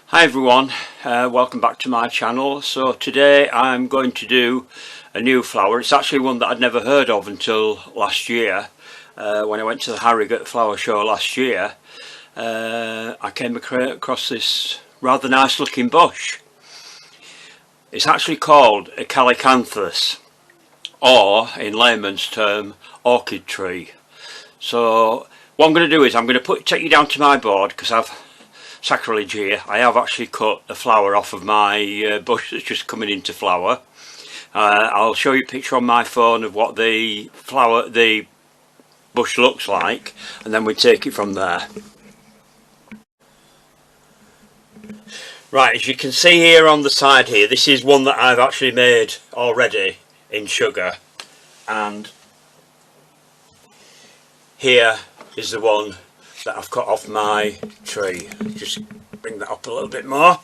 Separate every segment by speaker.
Speaker 1: Hi everyone, welcome back to my channel. So today I'm going to do a new flower. It's actually one that I'd never heard of until last year. When I went to the Harrogate flower show last year, I came across this rather nice looking bush. It's actually called a Calycanthus, or in layman's term, Orchid Tree. So what I'm going to do is I'm going to take you down to my board, because I've sacrilege here. I have actually cut a flower off of my bush that's just coming into flower. I'll show you a picture on my phone of what the bush looks like, and then we take it from there. Right, as you can see here on the side here, this is one that I've actually made already in sugar, and here is the one that I've cut off my tree. Just bring that up a little bit more.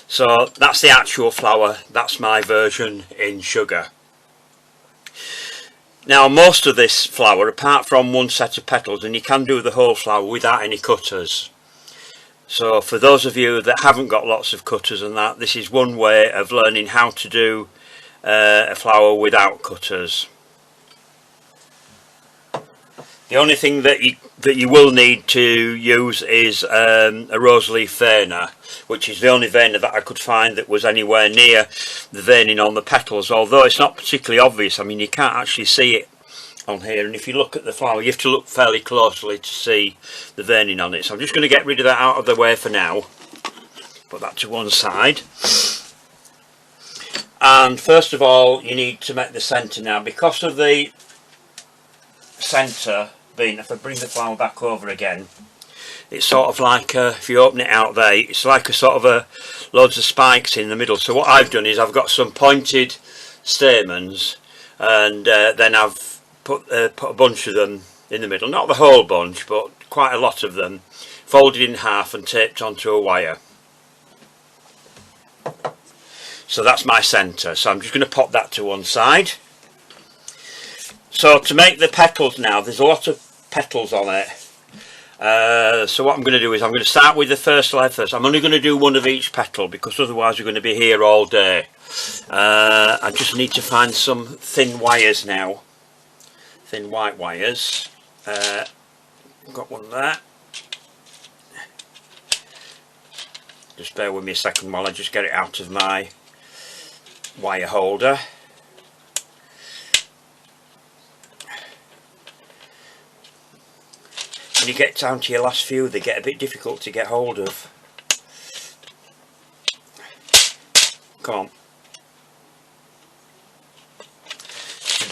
Speaker 1: So that's the actual flower, that's my version in sugar. Now most of this flower, apart from one set of petals, and you can do the whole flower without any cutters. So for those of you that haven't got lots of cutters and that, this is one way of learning how to do a flower without cutters. The only thing that you will need to use is a rose leaf veiner, which is the only veiner that I could find that was anywhere near the veining on the petals, although it's not particularly obvious. I mean, you can't actually see it on here, and if you look at the flower you have to look fairly closely to see the veining on it. So I'm just going to get rid of that out of the way for now, put that to one side. And first of all you need to make the centre. Now because of the centre being, if I bring the flower back over again, it's sort of like if you open it out there, it's like a sort of loads of spikes in the middle. So what I've done is I've got some pointed stamens, and then I've put a bunch of them in the middle, not the whole bunch but quite a lot of them, folded in half and taped onto a wire. So that's my centre, so I'm just going to pop that to one side. So to make the petals now, there's a lot of petals on it. So what I'm going to do is I'm going to start with the first layer first. I'm only going to do one of each petal because otherwise we're going to be here all day. I just need to find some thin wires now. Thin white wires. Got one there. Just bear with me a second while I just get it out of my wire holder. When you get down to your last few, they get a bit difficult to get hold of. Come on.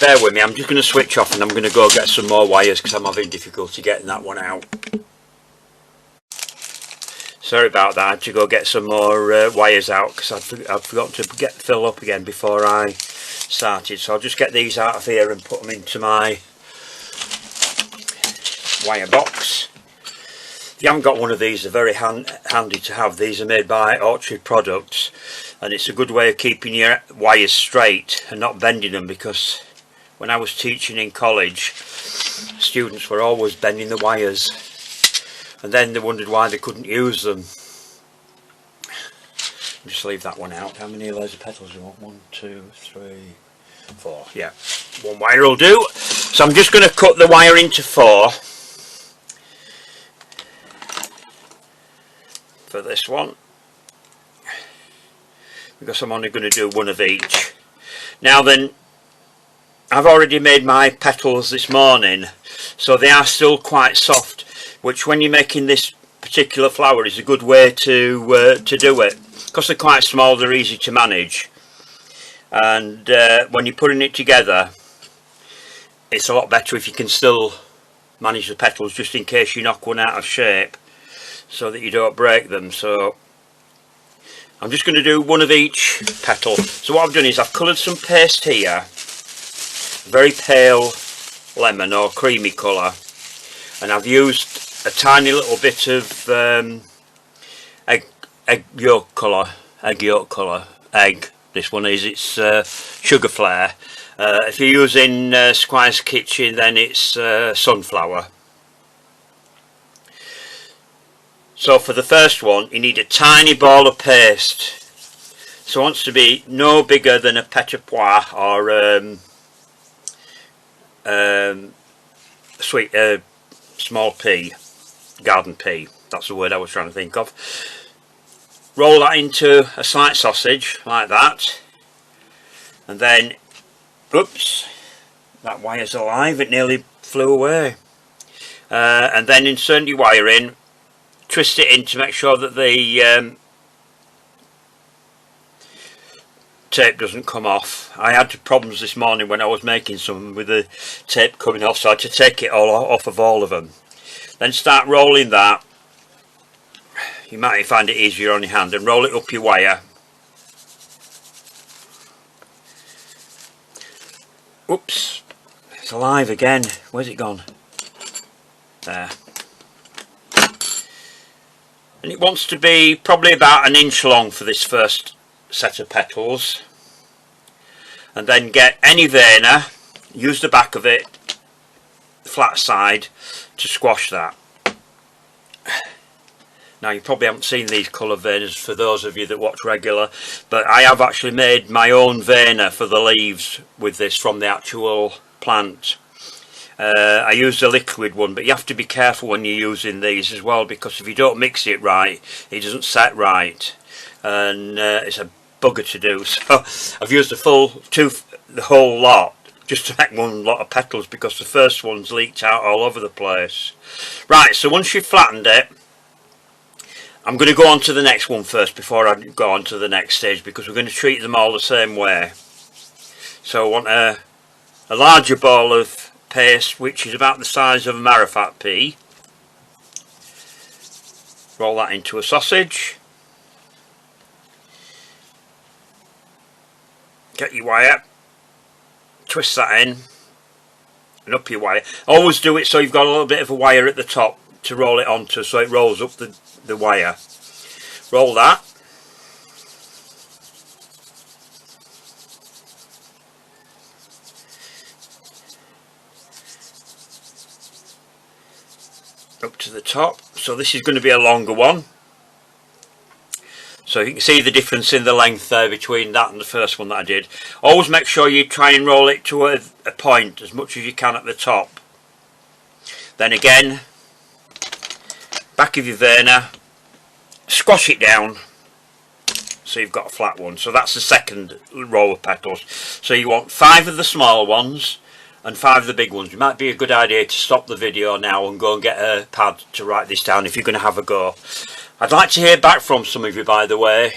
Speaker 1: Bear with me, I'm just going to switch off and I'm going to go get some more wires because I'm having difficulty getting that one out. Sorry about that, I had to go get some more wires out because I'd forgot to fill up again before I started. So I'll just get these out of here and put them into my wire box. If you haven't got one of these, they're very handy to have. These are made by Orchid products, and it's a good way of keeping your wires straight and not bending them, because when I was teaching in college, students were always bending the wires and then they wondered why they couldn't use them. Just leave that one out. How many layers of petals do you want? 1, 2, 3, 4. Yeah, one wire will do. So I'm just going to cut the wire into 4 for this one, because I'm only going to do one of each. Now then, I've already made my petals this morning, so they are still quite soft, which when you're making this particular flower is a good way to do it. Because they're quite small, they're easy to manage, and when you're putting it together it's a lot better if you can still manage the petals, just in case you knock one out of shape, so that you don't break them. So I'm just going to do one of each petal. So what I've done is I've coloured some paste here, very pale lemon or creamy colour, and I've used a tiny little bit of egg yolk colour. This one is, it's sugar flare. If you're using Squire's Kitchen, then it's sunflower. So for the first one you need a tiny ball of paste. So it wants to be no bigger than a petit pois or small pea, garden pea, that's the word I was trying to think of. Roll that into a slight sausage like that, and then, oops, that wire's alive, it nearly flew away. And then insert your wire in, twist it in to make sure that the tape doesn't come off. I had problems this morning when I was making some with the tape coming off, so I had to take it all off of all of them. Then start rolling that. You might find it easier on your hand, and roll it up your wire. Oops, it's alive again. Where's it gone? There. And it wants to be probably about an inch long for this first set of petals. And then get any veiner, use the back of it, the flat side, to squash that. Now you probably haven't seen these colour veiners for those of you that watch regular, but I have actually made my own veiner for the leaves with this from the actual plant. I used a liquid one, but you have to be careful when you're using these as well, because if you don't mix it right, it doesn't set right, and it's a bugger to do. So I've used the whole lot just to make one lot of petals, because the first one's leaked out all over the place. Right, so once you've flattened it, I'm going to go on to the next one first before I go on to the next stage, because we're going to treat them all the same way. So I want a larger ball of paste, which is about the size of a marrowfat pea. Roll that into a sausage. Get your wire, twist that in, and up your wire. Always do it so you've got a little bit of a wire at the top to roll it onto, so it rolls up the wire. Roll that. Up to the top. So this is going to be a longer one. So you can see the difference in the length there between that and the first one that I did. Always make sure you try and roll it to a point as much as you can at the top. Then again, back of your veiner, squash it down so you've got a flat one. So that's the second row of petals. So you want 5 of the small ones and 5 of the big ones. It might be a good idea to stop the video now and go and get a pad to write this down if you're going to have a go. I'd like to hear back from some of you, by the way,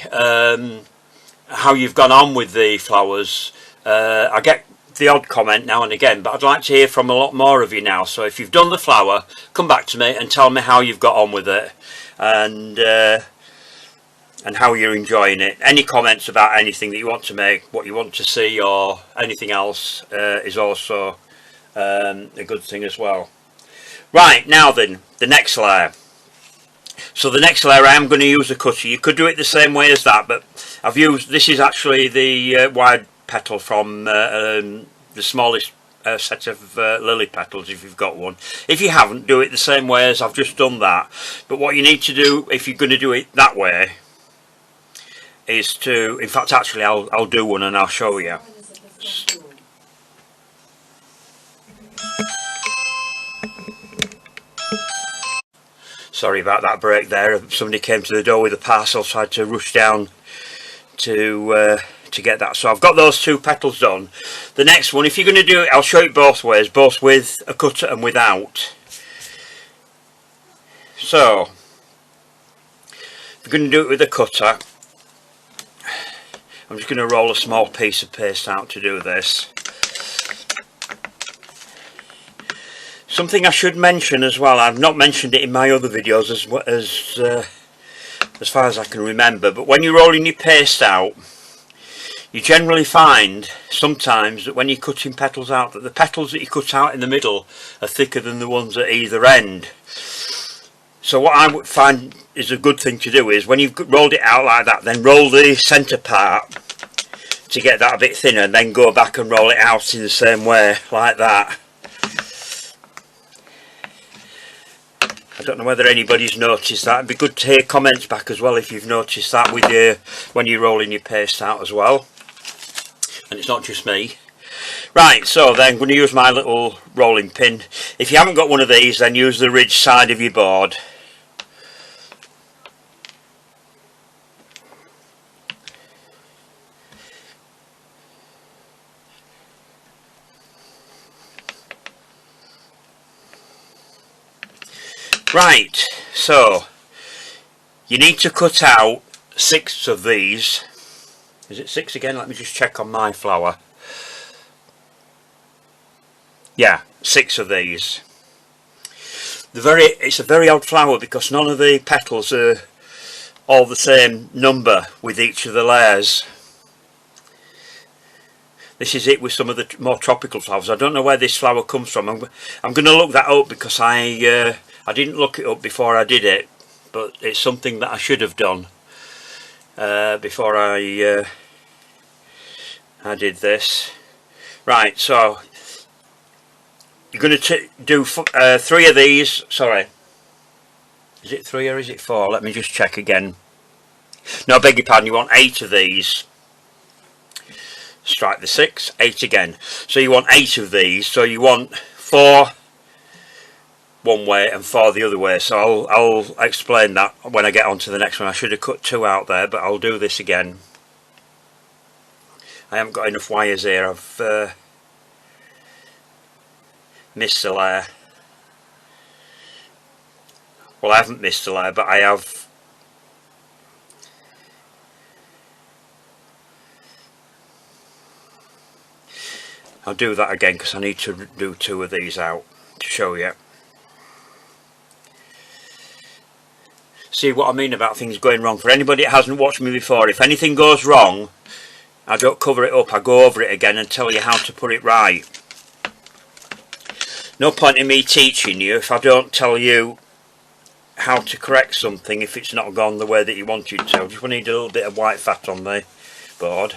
Speaker 1: how you've gone on with the flowers. I get the odd comment now and again, but I'd like to hear from a lot more of you now. So if you've done the flower, come back to me and tell me how you've got on with it, and how you're enjoying it. Any comments about anything that you want to make, what you want to see, or anything else is also a good thing as well. Right, now then, the next layer. So the next layer I am going to use a cutter. You could do it the same way as that, but I've used, this is actually the wide petal from the smallest set of lily petals, if you've got one. If you haven't, do it the same way as I've just done that. But what you need to do, if you're going to do it that way, is to, in fact actually I'll do one and I'll show you. Sorry about that break there. Somebody came to the door with a parcel, so I had to rush down to get that. So I've got those 2 petals done. The next one, if you're going to do it, I'll show it both ways, both with a cutter and without. So if you're going to do it with a cutter, I'm just going to roll a small piece of paste out to do this. Something I should mention as well, I've not mentioned it in my other videos as far as I can remember, but when you're rolling your paste out, you generally find sometimes that when you're cutting petals out, that the petals that you cut out in the middle are thicker than the ones at either end. So what I would find is a good thing to do is, when you've rolled it out like that, then roll the centre part to get that a bit thinner, and then go back and roll it out in the same way like that. I don't know whether anybody's noticed that. It'd be good to hear comments back as well if you've noticed that with your, when you're rolling your paste out as well. And it's not just me. Right, so then I'm going to use my little rolling pin. If you haven't got one of these, then use the ridge side of your board. Right, so you need to cut out 6 of these. Is it 6 again? Let me just check on my flower. Yeah, 6 of these. It's a very odd flower because none of the petals are all the same number with each of the layers. This is it with some of the more tropical flowers. I don't know where this flower comes from. I'm going to look that up because I didn't look it up before I did it, but it's something that I should have done before I did this. Right, so you're going to do 3 of these. Sorry, is it 3 or is it 4? Let me just check again. No, I beg your pardon, you want 8 of these. Strike the 6, 8 again. So you want 8 of these. So you want 4 one way and 4 the other way. So I'll explain that when I get on to the next one. I should have cut 2 out there, but I'll do this again. I haven't got enough wires here. I've missed a layer. Well, I haven't missed a layer, but I have. I'll do that again because I need to do 2 of these out to show you. See what I mean about things going wrong. For anybody that hasn't watched me before, if anything goes wrong, I don't cover it up. I go over it again and tell you how to put it right. No point in me teaching you if I don't tell you how to correct something if it's not gone the way that you want it to. I just need a little bit of white fat on the board.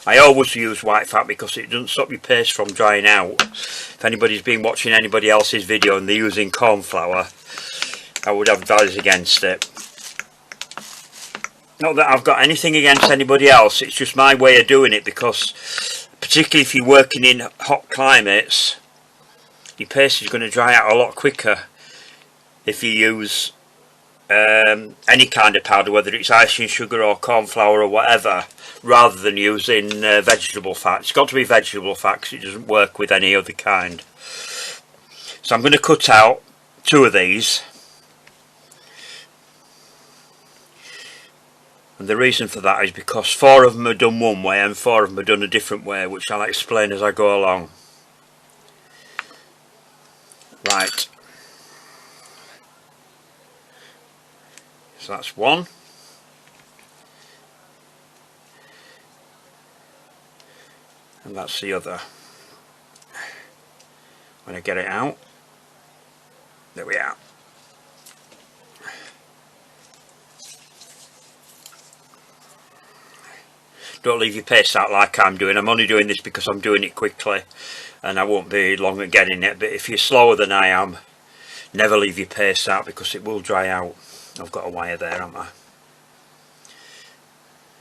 Speaker 1: I always use white fat because it doesn't stop your paste from drying out. If anybody's been watching anybody else's video and they're using corn flour, I would advise against it. Not that I've got anything against anybody else, it's just my way of doing it because particularly if you're working in hot climates, your paste is going to dry out a lot quicker if you use any kind of powder, whether it's icing sugar or corn flour or whatever, rather than using vegetable fat. It's got to be vegetable fat because it doesn't work with any other kind. So I'm going to cut out 2 of these, and the reason for that is because 4 of them are done one way and 4 of them are done a different way, which I'll explain as I go along. Right, so that's 1. And that's the other. When I get it out, there we are. Don't leave your paste out like I'm doing. I'm only doing this because I'm doing it quickly and I won't be long at getting it. But if you're slower than I am, never leave your paste out because it will dry out. I've got a wire there, haven't I?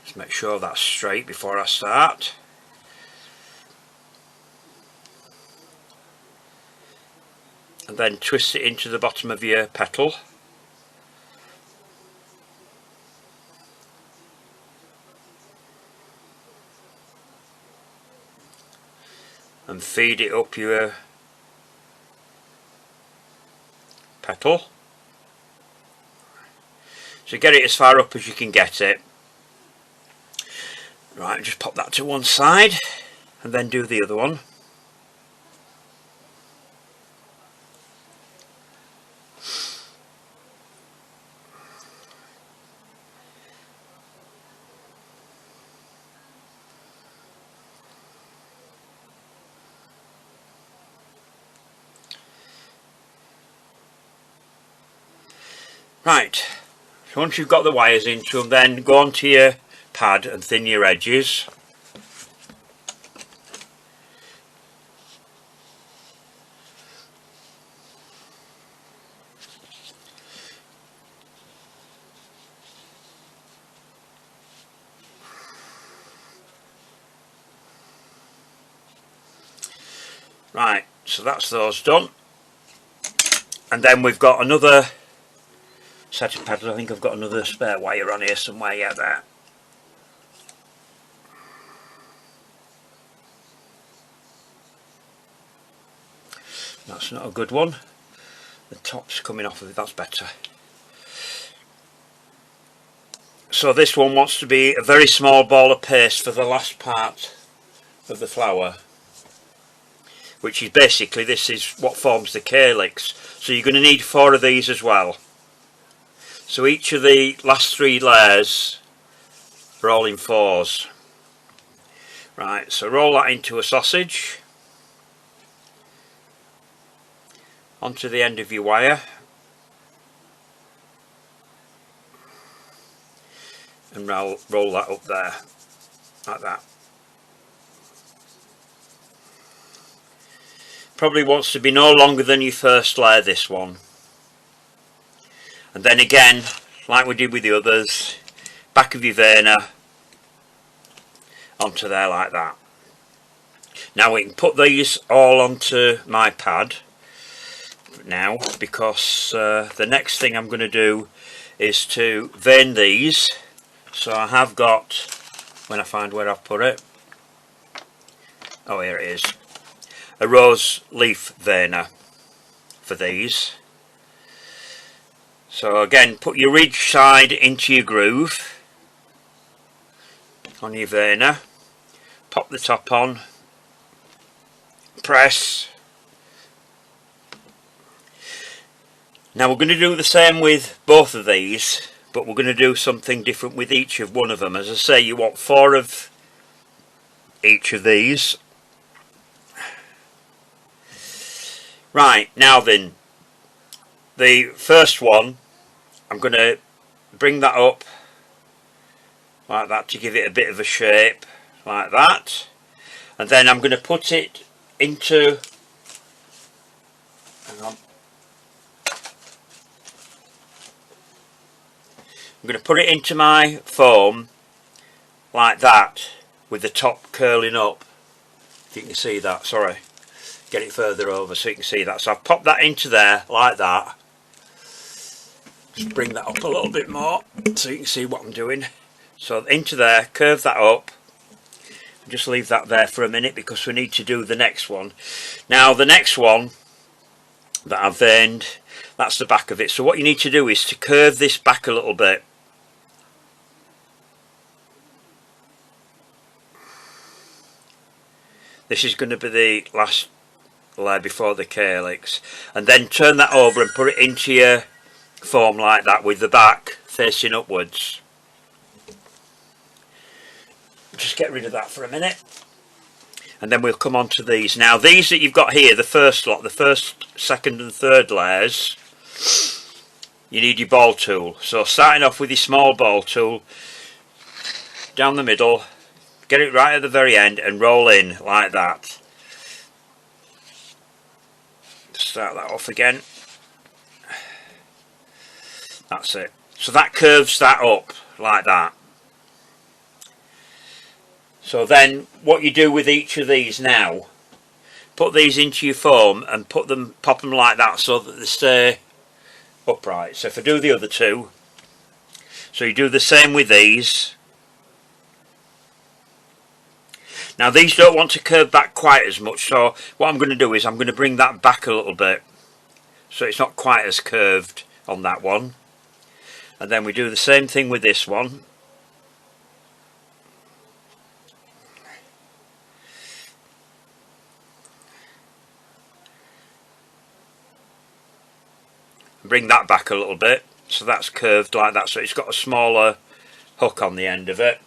Speaker 1: Just make sure that's straight before I start. And then twist it into the bottom of your petal. And feed it up your petal. So get it as far up as you can get it. Right, just pop that to one side and then do the other one. Right, so once you've got the wires into them, then go onto your pad and thin your edges. Right, so that's those done. And then we've got another set of petals. I think I've got another spare wire on here somewhere. Yeah, there. That's not a good one. The top's coming off of it, that's better. So this one wants to be a very small ball of paste for the last part of the flower, which is basically, this is what forms the calyx. So you're going to need 4 of these as well. So each of the last 3 layers are all in 4s. Right, so roll that into a sausage onto the end of your wire, and roll that up there like that. Probably wants to be no longer than your first layer, this one. And then again, like we did with the others, back of your verner onto there like that. Now we can put these all onto my pad now, because the next thing I'm going to do is to vein these. So I have got, when I find where I've put it, oh, here it is, a rose leaf veiner for these. So again, put your ridge side into your groove on your veiner, pop the top on, press. Now we're going to do the same with both of these, but we're going to do something different with each of one of them. As I say, you want 4 of each of these. Right, now then, the first one, I'm going to bring that up like that to give it a bit of a shape, like that. And then I'm going to put it into, hang on, I'm going to put it into my foam like that, with the top curling up, if you can see that. Sorry, get it further over so you can see that. So I've popped that into there like that. Just bring that up a little bit more so you can see what I'm doing. So into there, curve that up, just leave that there for a minute because we need to do the next one. Now the next one that I've veined, that's the back of it. So what you need to do is to curve this back a little bit. This is going to be the last layer before the calyx, and then turn that over and put it into your foam like that with the back facing upwards. Just get rid of that for a minute, and then we'll come on to these. Now these that you've got here, the first lot, the first, second and third layers, you need your ball tool. So starting off with your small ball tool, down the middle, get it right at the very end and roll in like that. Start that off again. That's it. So that curves that up like that. So then what you do with each of these now, put these into your foam and pop them like that so that they stay upright. So if I do the other two, so you do the same with these. Now these don't want to curve back quite as much, so what I'm going to do is I'm going to bring that back a little bit so it's not quite as curved on that one. And then we do the same thing with this one. Bring that back a little bit so that's curved like that, so it's got a smaller hook on the end of it.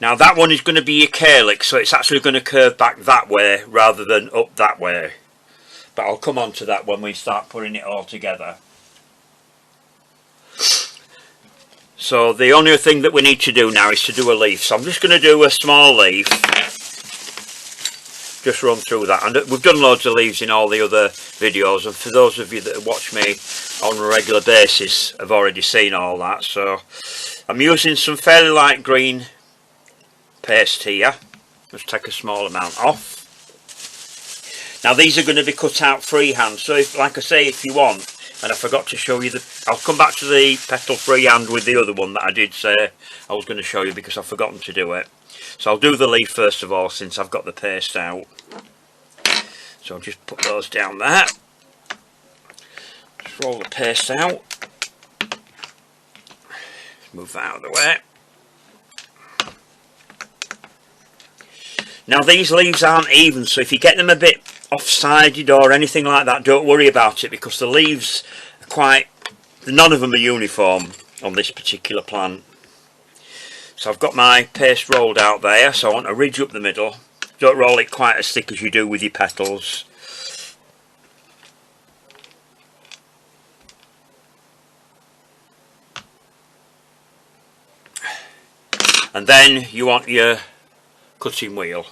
Speaker 1: Now that one is going to be your calyx, so it's actually going to curve back that way rather than up that way. But I'll come on to that when we start putting it all together. So the only thing that we need to do now is to do a leaf. So I'm just going to do a small leaf. Just run through that. And we've done loads of leaves in all the other videos. And for those of you that watch me on a regular basis, have already seen all that. So I'm using some fairly light green paste here. Just take a small amount off. Now these are going to be cut out freehand, so if, like I say, if you want, and I forgot to show you I'll come back to the petal freehand with the other one that I did say I was going to show you because I've forgotten to do it. So I'll do the leaf first of all since I've got the paste out. So I'll just put those down there. Just roll the paste out. Move that out of the way. Now these leaves aren't even, so if you get them a bit off-sided or anything like that, don't worry about it, because the leaves are none of them are uniform on this particular plant. So I've got my paste rolled out there, so I want a ridge up the middle. Don't roll it quite as thick as you do with your petals. And then you want your cutting wheel.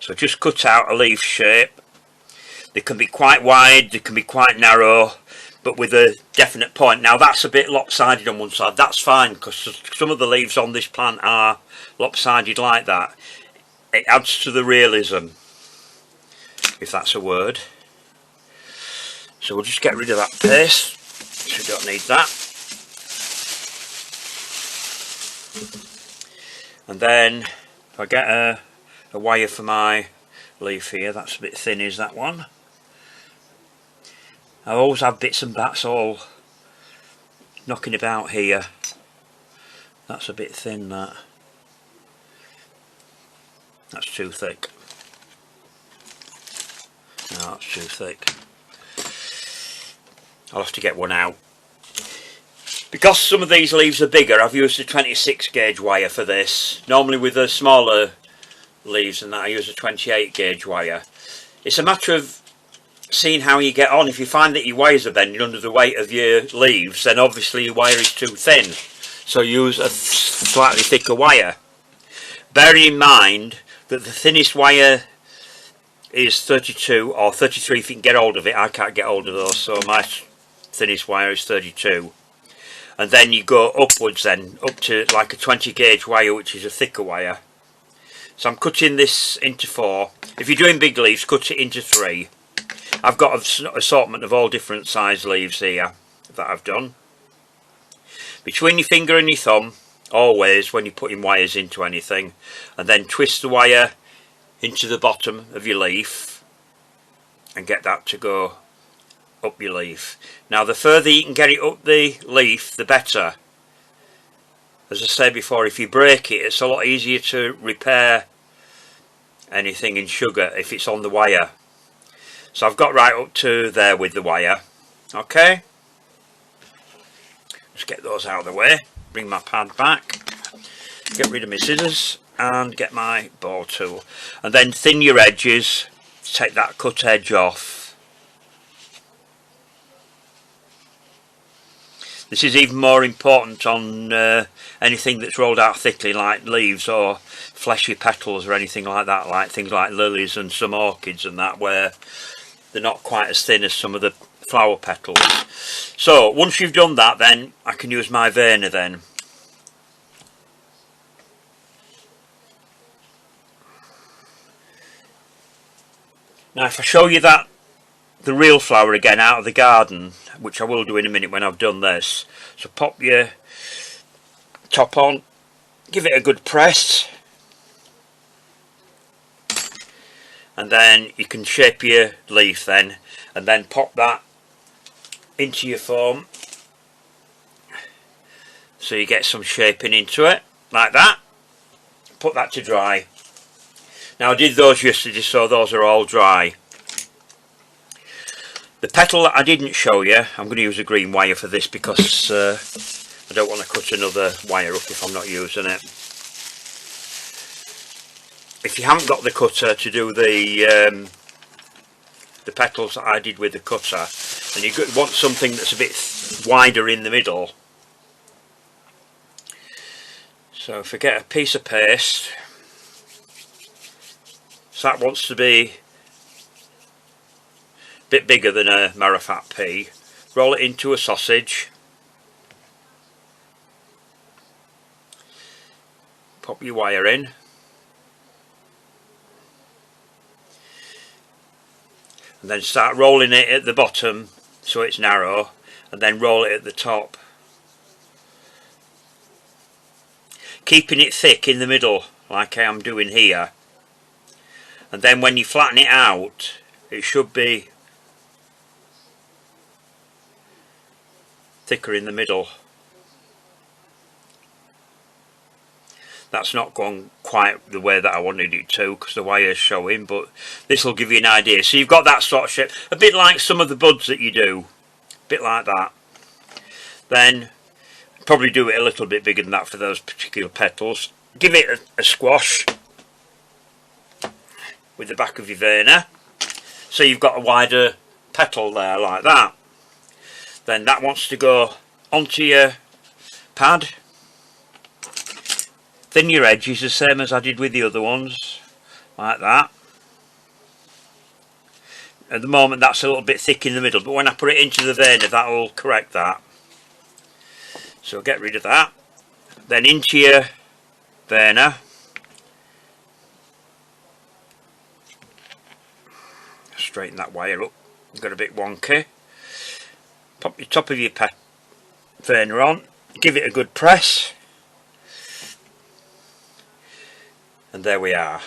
Speaker 1: So just cut out a leaf shape. They can be quite wide, they can be quite narrow, but with a definite point. Now that's a bit lopsided on one side. That's fine, because some of the leaves on this plant are lopsided like that. It adds to the realism, if that's a word. So we'll just get rid of that paste, so we don't need that. And then if I get a wire for my leaf here, that's a bit thin, is that one? I always have bits and bats all knocking about here. That's a bit thin, that. That's too thick. No, that's too thick. I'll have to get one out. Because some of these leaves are bigger, I've used a 26 gauge wire for this. Normally with the smaller leaves than that, I use a 28 gauge wire. It's a matter of seeing how you get on. If you find that your wires are bending under the weight of your leaves, then obviously your wire is too thin. So use a slightly thicker wire. Bearing in mind that the thinnest wire is 32 or 33 if you can get hold of it. I can't get hold of those, so my thinnest wire is 32. And then you go upwards then, up to like a 20 gauge wire, which is a thicker wire. So I'm cutting this into 4. If you're doing big leaves, cut it into 3. I've got an assortment of all different size leaves here that I've done. Between your finger and your thumb, always when you're putting wires into anything, and then twist the wire into the bottom of your leaf and get that to go up your leaf. Now the further you can get it up the leaf, the better. As I said before, if you break it, it's a lot easier to repair anything in sugar if it's on the wire. So I've got right up to there with the wire. Okay, just get those out of the way, bring my pad back, get rid of my scissors and get my ball tool, and then thin your edges, take that cut edge off. This is even more important on anything that's rolled out thickly, like leaves or fleshy petals or anything like that, like things like lilies and some orchids and that, where they're not quite as thin as some of the flower petals. So once you've done that, then I can use my veiner then. Now if I show you the real flower again out of the garden, which I will do in a minute when I've done this, so pop your top on, give it a good press, and then you can shape your leaf then, and then pop that into your foam so you get some shaping into it like that. Put that to dry. Now I did those yesterday, so those are all dry. The petal that I didn't show you, I'm going to use a green wire for this because I don't want to cut another wire up if I'm not using it. If you haven't got the cutter to do the petals that I did with the cutter, and you want something that's a bit wider in the middle, so if I get a piece of paste, so that wants to be a bit bigger than a marrowfat pea, roll it into a sausage, pop your wire in. And then start rolling it at the bottom so it's narrow, and then roll it at the top, keeping it thick in the middle like I am doing here. And then when you flatten it out, it should be thicker in the middle. That's not gone quite the way that I wanted it to because the wire's showing, but this will give you an idea. So you've got that sort of shape, a bit like some of the buds that you do, a bit like that. Then probably do it a little bit bigger than that for those particular petals. Give it a squash with the back of your verner, so you've got a wider petal there like that. Then that wants to go onto your pad. Thin your edges the same as I did with the other ones, like that. At the moment that's a little bit thick in the middle, but when I put it into the verner that will correct that. So get rid of that. Then into your verner. Straighten that wire up, got a bit wonky. Pop your top of your verner on, give it a good press. And there we are.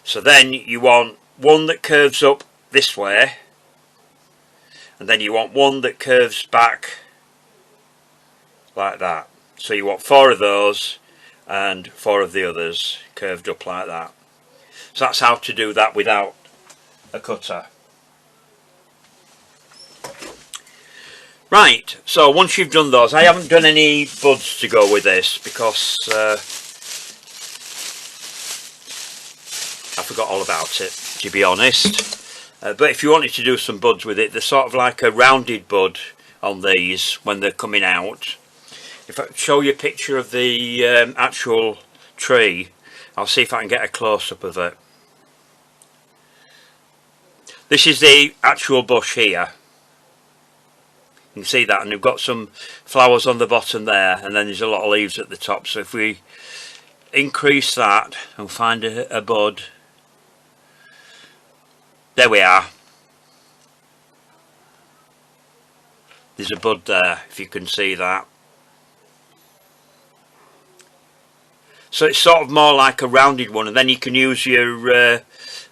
Speaker 1: So then you want one that curves up this way, and then you want one that curves back like that. So you want 4 of those and 4 of the others curved up like that. So that's how to do that without a cutter. Right, so once you've done those, I haven't done any buds to go with this because I forgot all about it, to be honest. But if you wanted to do some buds with it, they're sort of like a rounded bud on these when they're coming out. If I show you a picture of the actual tree, I'll see if I can get a close-up of it. This is the actual bush here. You can see that, and we've got some flowers on the bottom there, and then there's a lot of leaves at the top. So if we increase that and find a bud, there we are. There's a bud there, if you can see that. So it's sort of more like a rounded one, and then you can use your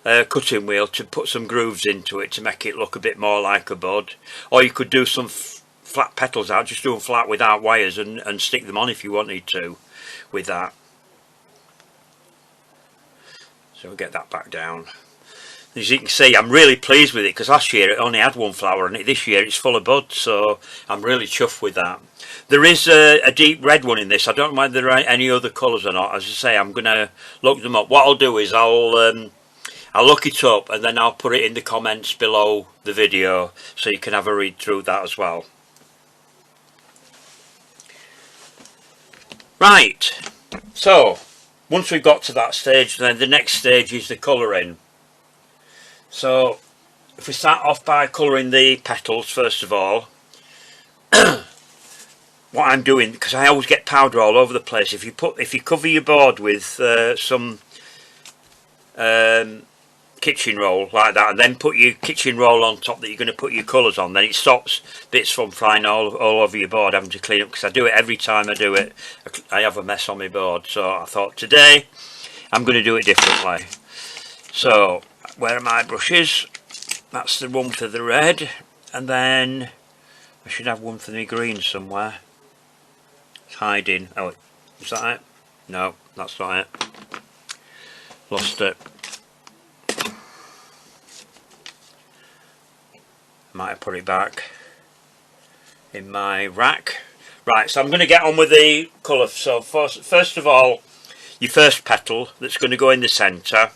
Speaker 1: cutting wheel to put some grooves into it to make it look a bit more like a bud. Or you could do some flat petals out, just do them flat without wires and stick them on if you wanted to with that. So we'll get that back down. As you can see, I'm really pleased with it because last year it only had 1 flower, and this year it's full of buds, so I'm really chuffed with that. There is a deep red one in this. I don't know whether there are any other colours or not. As I say, I'm going to look them up. What I'll do is I'll look it up and then I'll put it in the comments below the video so you can have a read through that as well. Right, so once we've got to that stage, then the next stage is the colouring. So if we start off by colouring the petals first of all, what I'm doing, because I always get powder all over the place, if you cover your board with some kitchen roll like that, and then put your kitchen roll on top that you're going to put your colours on, then it stops bits from flying all over your board, having to clean up, because I do it every time I do it. I have a mess on my board, so I thought today I'm going to do it differently. So where are my brushes? That's the one for the red, and then I should have one for the green somewhere. It's hiding. Oh, is that it? No, that's not it. Lost it. Might have put it back in my rack. Right, so I'm going to get on with the colour. So first of all, your first petal that's going to go in the centre,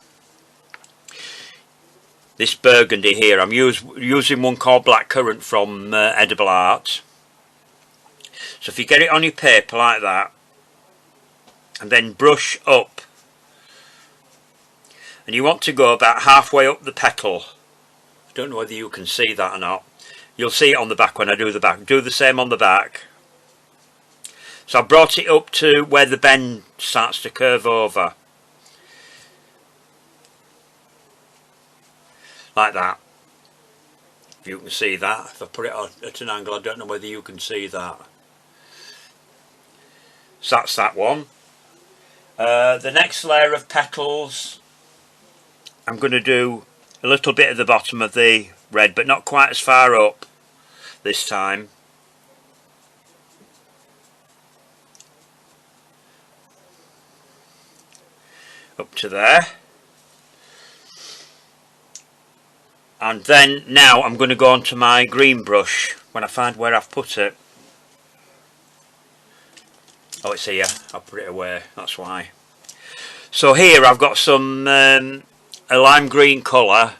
Speaker 1: this burgundy here, I'm using one called Blackcurrant from Edible Art. So if you get it on your paper like that, and then brush up, and you want to go about halfway up the petal. I don't know whether you can see that or not. You'll see it on the back when I do the back. Do the same on the back. So I brought it up to where the bend starts to curve over. Like that. If you can see that. If I put it at an angle, I don't know whether you can see that. So that's that one. The next layer of petals, I'm going to do a little bit at the bottom of the red, but not quite as far up this time. Up to there. And then now I'm going to go on to my green brush when I find where I've put it. Oh, it's here. I'll put it away, that's why. So here I've got some a lime green colour,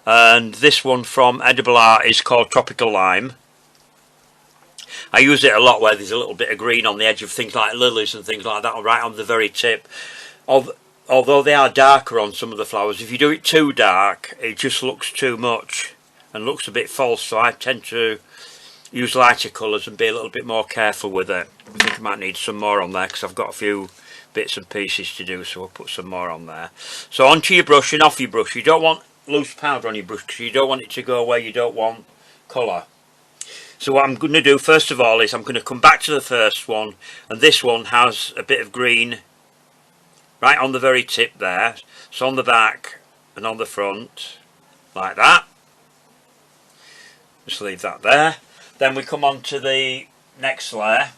Speaker 1: and this one from Edible Art is called Tropical Lime. I use it a lot where there's a little bit of green on the edge of things like lilies and things like that, right on the very tip. Although they are darker on some of the flowers, if you do it too dark, it just looks too much and looks a bit false, so I tend to use lighter colours and be a little bit more careful with it. I think I might need some more on there because I've got a few bits and pieces to do, so I'll put some more on there. So onto your brush and off your brush. You don't want loose powder on your brush because you don't want it to go where you don't want colour. So what I'm going to do first of all is I'm going to come back to the first one, and this one has a bit of green right on the very tip there. So on the back and on the front, like that. Just leave that there. Then we come on to the next layer.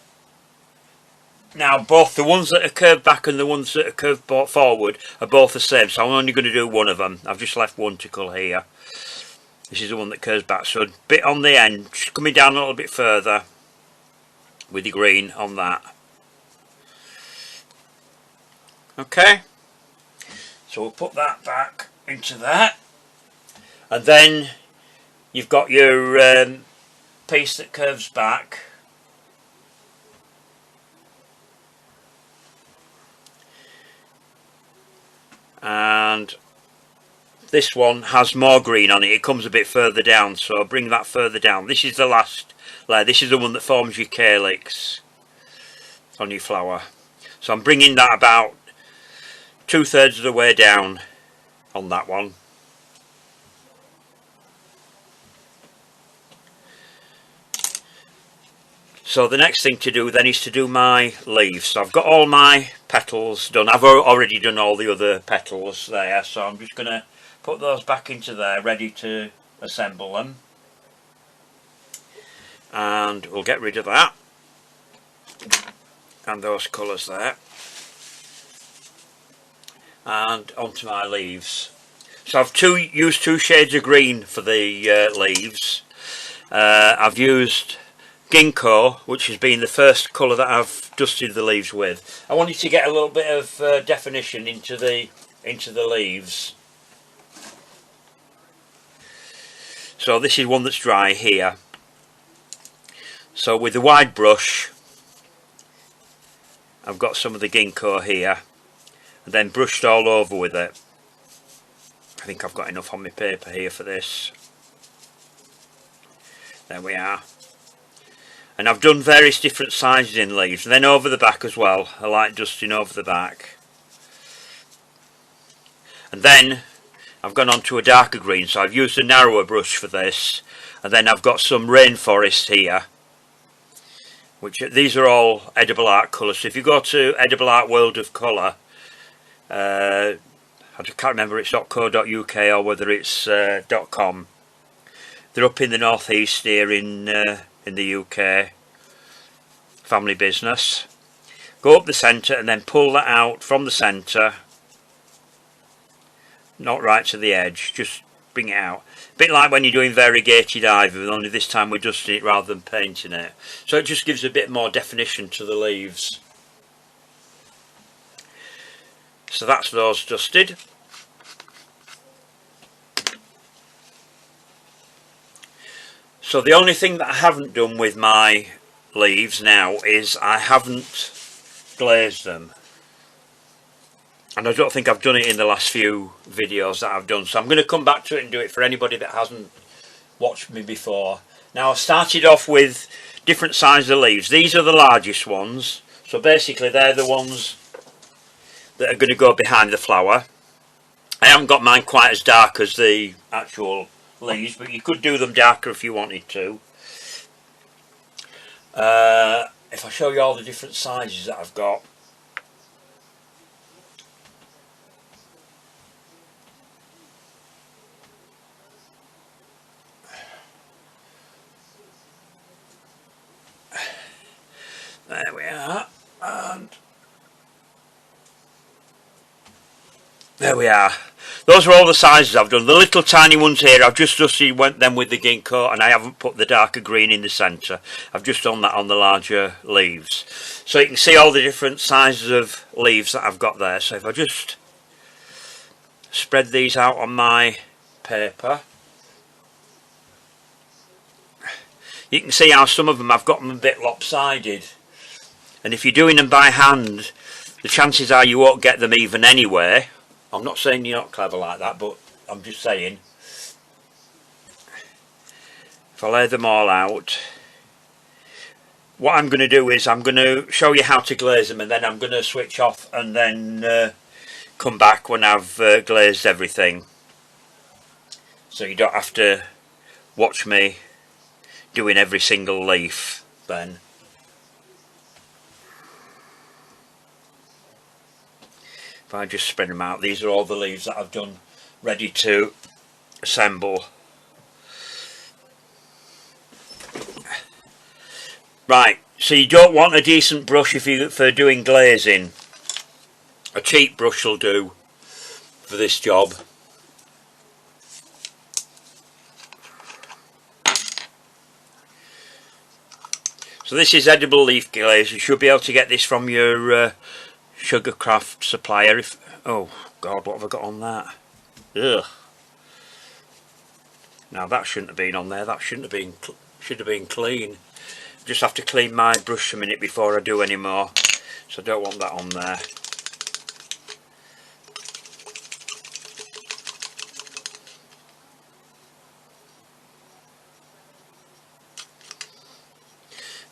Speaker 1: Now both the ones that are curved back and the ones that are curved forward are both the same, so I'm only going to do one of them. I've just left one to colour here. This is the one that curves back, so a bit on the end, just coming down a little bit further with the green on that. Okay, so we'll put that back into there, and then you've got your piece that curves back. And this one has more green on it. It comes a bit further down, so I'll bring that further down. This is the last layer. This is the one that forms your calyx on your flower. So I'm bringing that about 2/3 of the way down on that one. So the next thing to do then is to do my leaves. So I've got all my petals done. I've already done all the other petals there, so I'm just going to put those back into there, ready to assemble them. And we'll get rid of that and those colours there. And onto my leaves. So I've used two shades of green for the leaves. I've used Ginkgo, which has been the first colour that I've dusted the leaves with. I wanted to get a little bit of definition into the leaves. So this is one that's dry here. So with the wide brush, I've got some of the Ginkgo here, and then brushed all over with it. I think I've got enough on my paper here for this. There we are. And I've done various different sizes in leaves, and then over the back as well. I like dusting over the back. And then I've gone on to a darker green, so I've used a narrower brush for this. And then I've got some rainforest here, which these are all Edible Art colours. So if you go to Edible Art World of Colour, I can't remember it's .co.uk or whether it's .com. They're up in the northeast here in the UK. Family business. Go up the centre and then pull that out from the centre. Not right to the edge, just bring it out. A bit like when you're doing variegated ivy, only this time we're dusting it rather than painting it. So it just gives a bit more definition to the leaves. So that's those dusted. So the only thing that I haven't done with my leaves now is I haven't glazed them. And I don't think I've done it in the last few videos that I've done. So I'm going to come back to it and do it for anybody that hasn't watched me before. Now I've started off with different sizes of leaves. These are the largest ones. So basically they're the ones that are going to go behind the flower. I haven't got mine quite as dark as the actual leaves, but you could do them darker if you wanted to. If I show you all the different sizes that I've got. There we are, and there we are. Those are all the sizes I've done. The little tiny ones here, I've just dusted them with the ginkgo, and I haven't put the darker green in the centre. I've just done that on the larger leaves. So you can see all the different sizes of leaves that I've got there. So if I just spread these out on my paper, you can see how some of them I've got them a bit lopsided. And if you're doing them by hand, the chances are you won't get them even anyway. I'm not saying you're not clever like that, but I'm just saying. If I lay them all out, what I'm going to do is I'm going to show you how to glaze them, and then I'm going to switch off and then come back when I've glazed everything. So you don't have to watch me doing every single leaf then. If I just spread them out, these are all the leaves that I've done ready to assemble. Right, so you don't want a decent brush for doing glazing. A cheap brush will do for this job. So this is edible leaf glaze. You should be able to get this from your Sugarcraft supplier. Oh God, what have I got on that? Ugh. Now that shouldn't have been on there. That should have been clean. Just have to clean my brush a minute before I do any more. So I don't want that on there.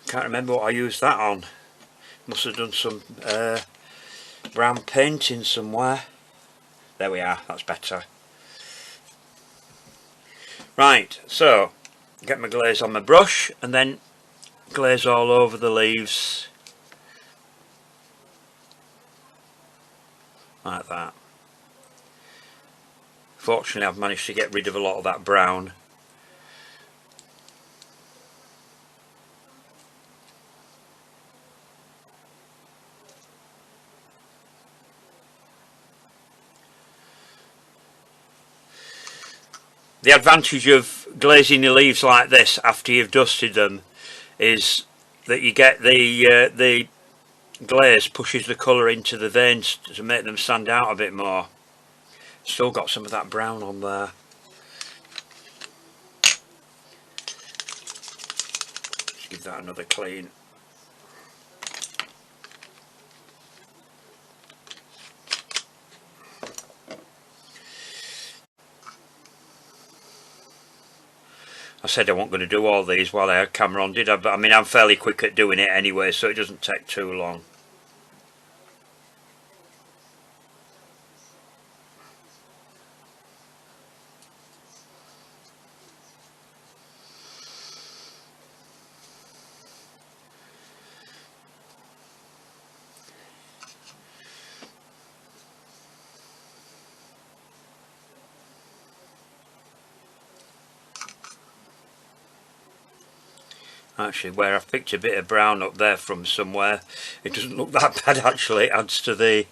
Speaker 1: Can't remember what I used that on. Must have done some brown painting somewhere. There we are, that's better. Right, so get my glaze on my brush and then glaze all over the leaves like that. Fortunately I've managed to get rid of a lot of that brown. The advantage of glazing your leaves like this after you've dusted them is that you get the glaze pushes the colour into the veins to make them stand out a bit more. Still got some of that brown on there. Just give that another clean. I said I wasn't going to do all these while I had camera on, did I? But I mean, I'm fairly quick at doing it anyway, so it doesn't take too long. Actually, where I've picked a bit of brown up there from somewhere, it doesn't look that bad actually. It adds to the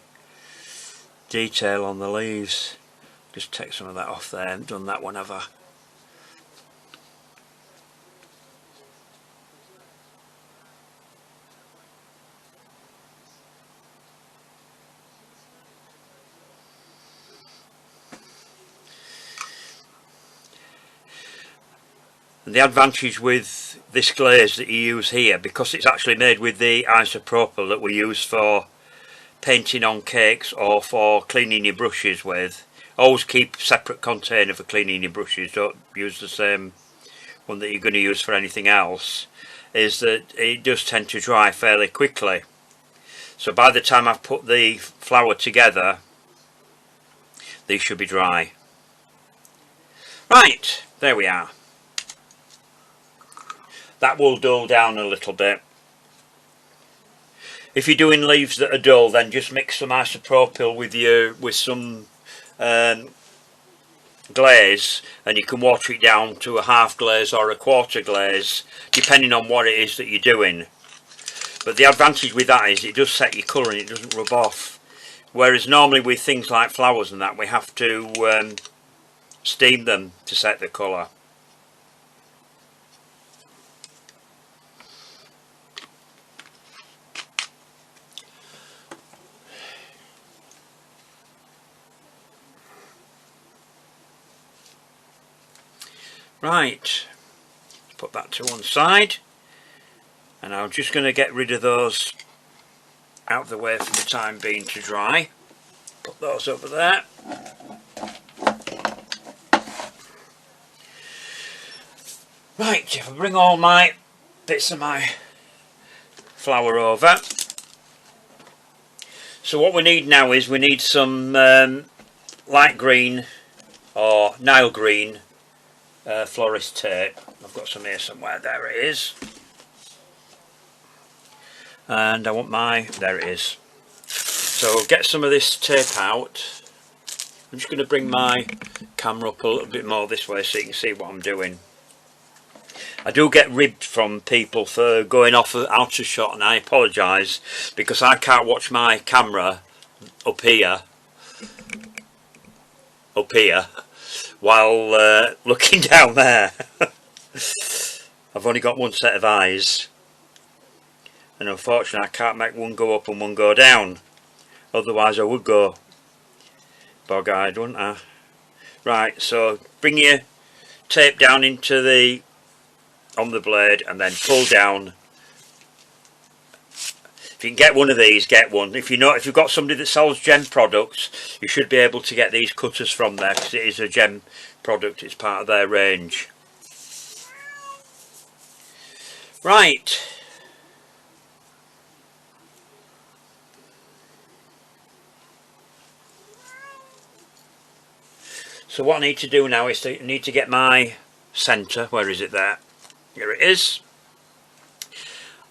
Speaker 1: detail on the leaves. Just take some of that off there. I haven't done that one, have I? And the advantage with this glaze that you use here, because it's actually made with the isopropyl that we use for painting on cakes or for cleaning your brushes with. Always keep a separate container for cleaning your brushes, don't use the same one that you're going to use for anything else, is that it does tend to dry fairly quickly. So by the time I've put the flower together, these should be dry. Right, there we are. That will dull down a little bit. If you're doing leaves that are dull, then just mix some isopropyl with some glaze, and you can water it down to a half glaze or a quarter glaze, depending on what it is that you're doing. But the advantage with that is it does set your colour and it doesn't rub off. Whereas normally with things like flowers and that, we have to steam them to set the colour. Right, let's put that to one side, and I'm just going to get rid of those out of the way for the time being to dry. Put those over there. Right, if I bring all my bits of my flower over. So what we need now is we need some light green or Nile green florist tape. I've got some here somewhere. There it is. And I want there it is. So get some of this tape out. I'm just going to bring my camera up a little bit more this way so you can see what I'm doing. I do get ribbed from people for going off out of shot, and I apologise because I can't watch my camera up here while looking down there. I've only got one set of eyes, and unfortunately I can't make one go up and one go down, otherwise I would go bog-eyed, wouldn't I? Right, so bring your tape down into on the blade and then pull down. If you can get one of these, get one. If you've got somebody that sells gem products, you should be able to get these cutters from there, because it is a gem product, it's part of their range. Right, so what I need to do now is I need to get my centre. Where is it? There, here it is.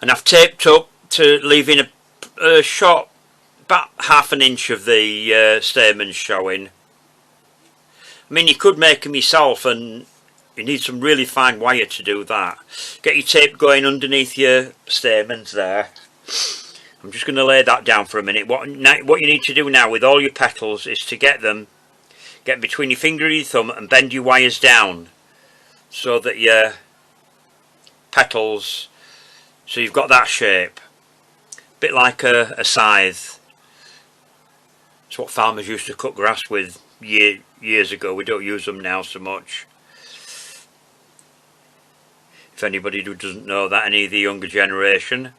Speaker 1: And I've taped up to leaving a short, about half an inch of the stamens showing. I mean, you could make them yourself, and you need some really fine wire to do that. Get your tape going underneath your stamens there. I'm just going to lay that down for a minute. What you need to do now with all your petals is to get between your finger and your thumb and bend your wires down so that your petals, so you've got that shape, a bit like a scythe. It's what farmers used to cut grass with years ago. We don't use them now so much. If anybody who doesn't know that, any of the younger generation,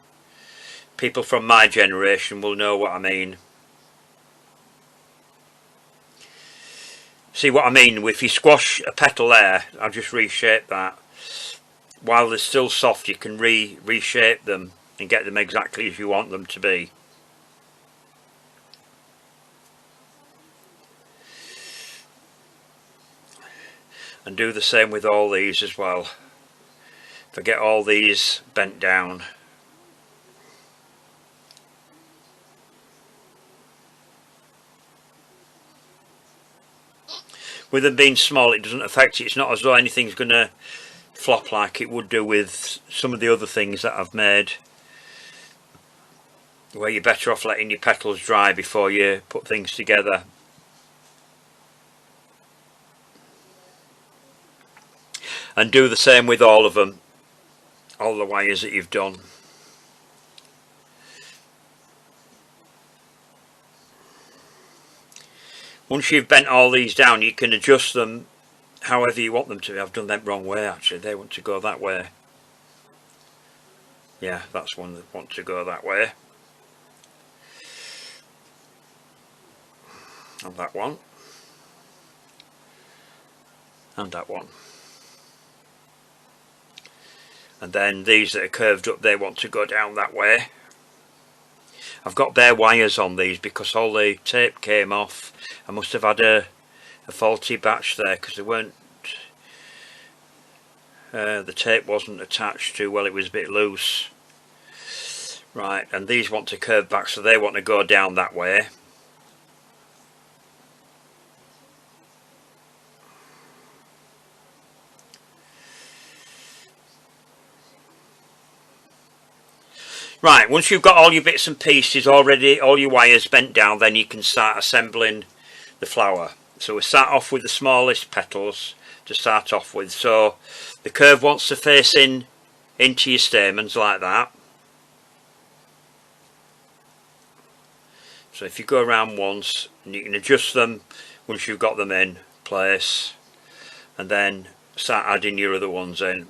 Speaker 1: people from my generation will know what I mean. See what I mean? If you squash a petal there, I'll just reshape that. While they're still soft, you can reshape them and get them exactly as you want them to be. And do the same with all these as well. If I get all these bent down. With them being small, it doesn't affect it. It's not as though anything's going to flop like it would do with some of the other things that I've made, where you're better off letting your petals dry before you put things together. And do the same with all of them, all the wires that you've done. Once you've bent all these down, you can adjust them however you want them to. I've done them wrong way actually. They want to go that way. Yeah, that's one that wants to go that way. And that one. And that one. And then these that are curved up, they want to go down that way. I've got bare wires on these because all the tape came off. I must have had a faulty batch there because they weren't, the tape wasn't attached too well, it was a bit loose. Right, and these want to curve back, so they want to go down that way. Right, once you've got all your bits and pieces already, all your wires bent down, then you can start assembling the flower. So we start off with the smallest petals to start off with. So the curve wants to face into your stamens like that. So if you go around once, and you can adjust them once you've got them in place, and then start adding your other ones in.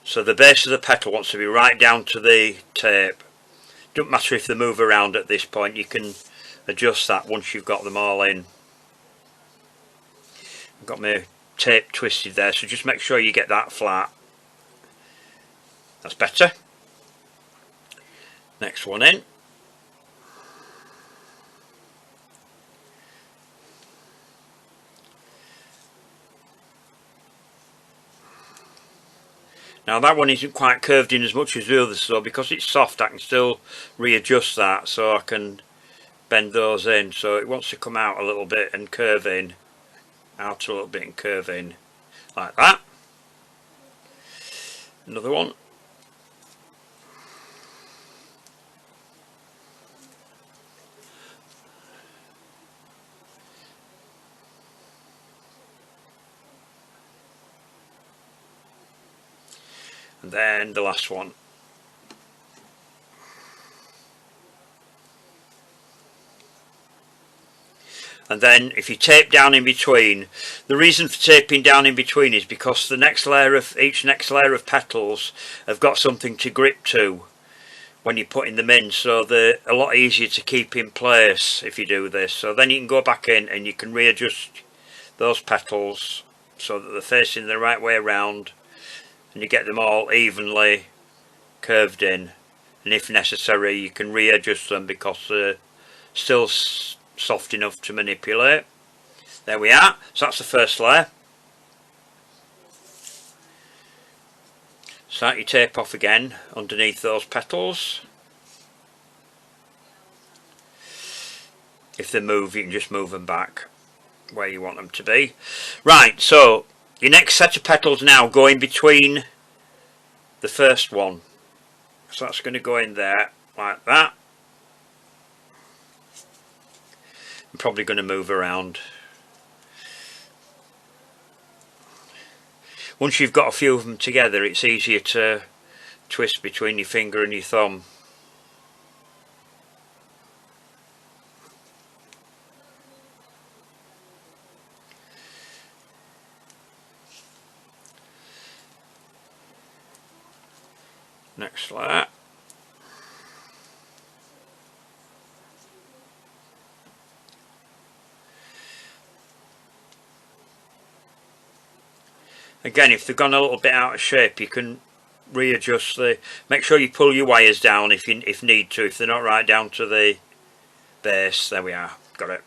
Speaker 1: So the base of the petal wants to be right down to the tape. Don't matter if they move around at this point, you can adjust that once you've got them all in. I've got my tape twisted there, so just make sure you get that flat. That's better. Next one in. Now that one isn't quite curved in as much as the others, so because it's soft I can still readjust that, so I can bend those in. So it wants to come out a little bit and curve in, out a little bit and curve in, like that. Another one. And then the last one. And then if you tape down in between, the reason for taping down in between is because the next layer of each next layer of petals have got something to grip to when you're putting them in, so they're a lot easier to keep in place if you do this. So then you can go back in and you can readjust those petals so that they're facing the right way around, and you get them all evenly curved in, and if necessary you can readjust them because they're still soft enough to manipulate. There we are. So that's the first layer. Start your tape off again underneath those petals. If they move, you can just move them back where you want them to be. Right, so your next set of petals now go in between the first one. So that's going to go in there like that. I'm probably going to move around. Once you've got a few of them together, it's easier to twist between your finger and your thumb. Next layer. Again, if they've gone a little bit out of shape, you can readjust the. Make sure you pull your wires down if need to. If they're not right down to the base, there we are. Got it.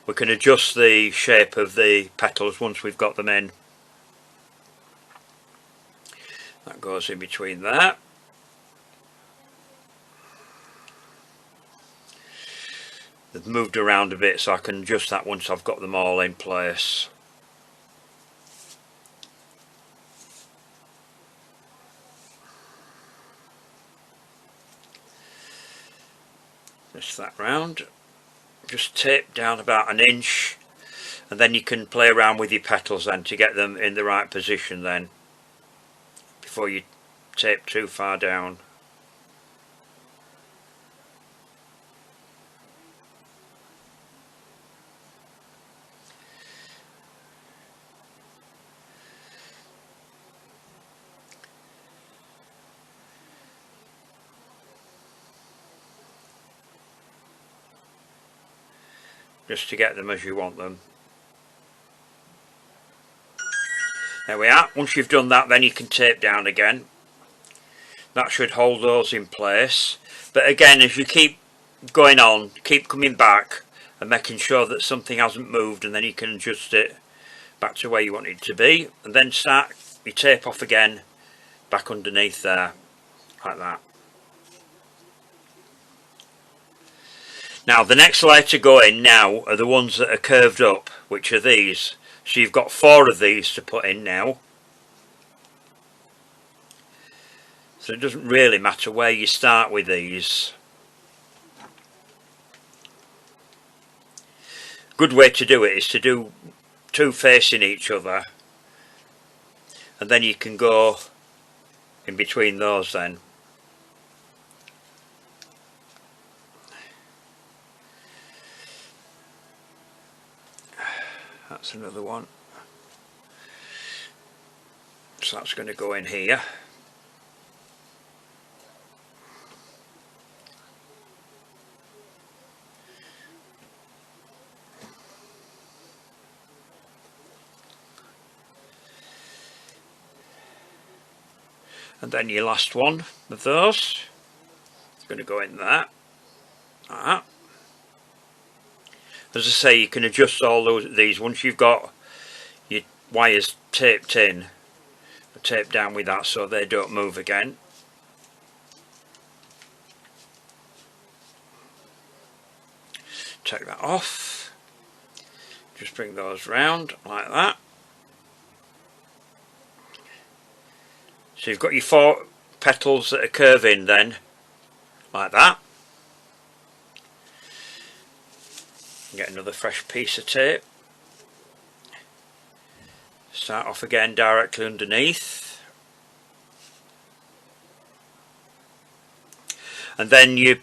Speaker 1: We can adjust the shape of the petals once we've got them in. That goes in between there. They've moved around a bit, so I can adjust that once I've got them all in place. Just that round. Just tape down about an inch, and then you can play around with your petals then to get them in the right position then, before you tape too far down. Just to get them as you want them. There we are. Once you've done that, then you can tape down again. That should hold those in place. But again, as you keep going on, keep coming back and making sure that something hasn't moved, and then you can adjust it back to where you want it to be, and then start your tape off again back underneath there, like that. Now the next layer to go in now are the ones that are curved up, which are these. So you've got 4 of these to put in now. So it doesn't really matter where you start with these. Good way to do it is to do 2 facing each other, and then you can go in between those then. That's another one. So that's going to go in here. And then your last one of those is going to go in there. Like that. As I say, you can adjust all these once you've got your wires taped in, taped down with that so they don't move again. Take that off. Just bring those round like that. So you've got your 4 petals that are curving then, like that. Get another fresh piece of tape. Start off again directly underneath. And then you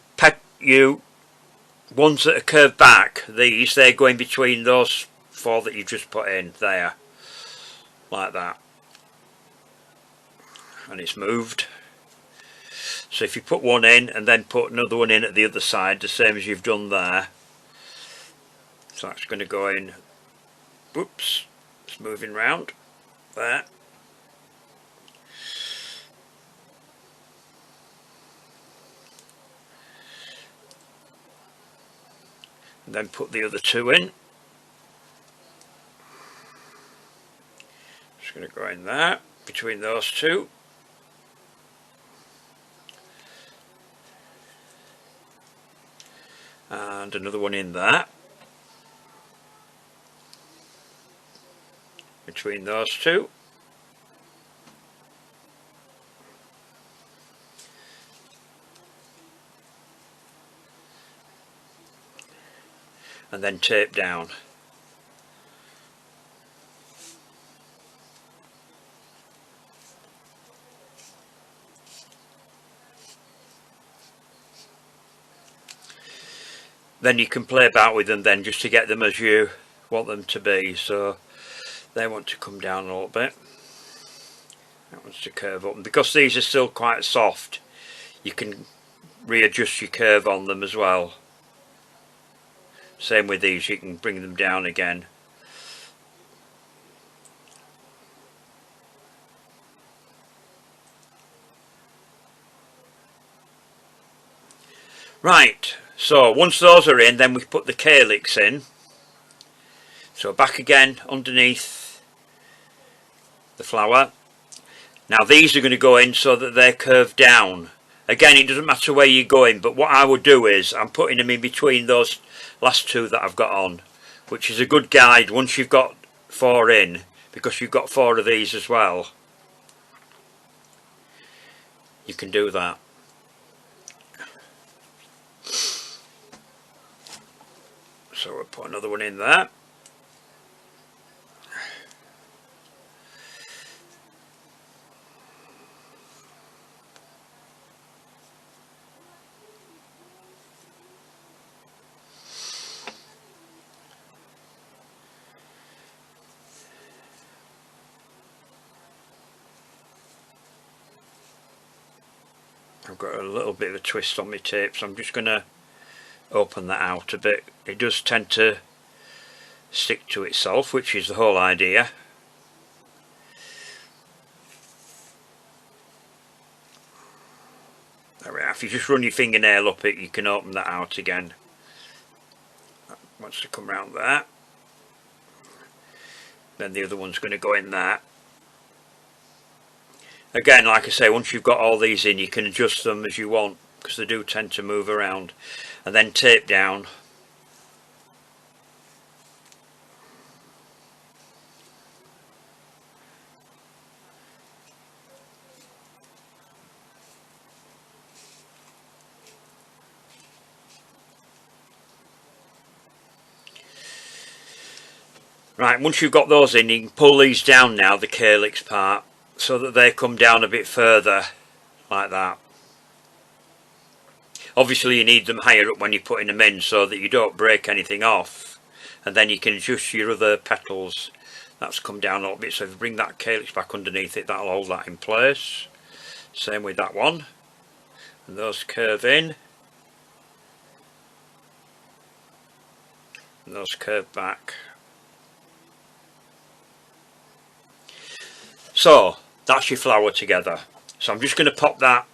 Speaker 1: ones that are curved back, they're going between those 4 that you just put in there, like that. And it's moved. So if you put one in and then put another one in at the other side, the same as you've done there. So that's going to go in. Whoops, it's moving round there. And then put the other 2 in. Just going to go in there between those 2. And another one in there between those 2. And then tape down. Then you can play about with them then just to get them as you want them to be. So they want to come down a little bit. That wants to curve up. And because these are still quite soft, you can readjust your curve on them as well. Same with these, you can bring them down again. Right, so once those are in, then we put the calyx in. So back again underneath the flower. Now these are going to go in so that they're curved down. Again, it doesn't matter where you're going, but what I would do is I'm putting them in between those last 2 that I've got on, which is a good guide once you've got 4 in, because you've got 4 of these as well. You can do that. So we'll put another one in there. I've got a little bit of a twist on my tape, so I'm just going to open that out a bit. It does tend to stick to itself, which is the whole idea. if you just run your fingernail up it, you can open that out again. That wants to come round there. Then the other one's going to go in there. Again, like I say, once you've got all these in, you can adjust them as you want, because they do tend to move around. And then tape down. Right, once you've got those in, you can pull these down now, the calyx part, so that they come down a bit further, like that. Obviously you need them higher up when you're putting them in, so that you don't break anything off, and then you can adjust your other petals. That's come down a little bit, so if you bring that calyx back underneath it, that'll hold that in place. Same with that one, and those curve in, and those curve back. So that's your flower together. So I'm just going to pop that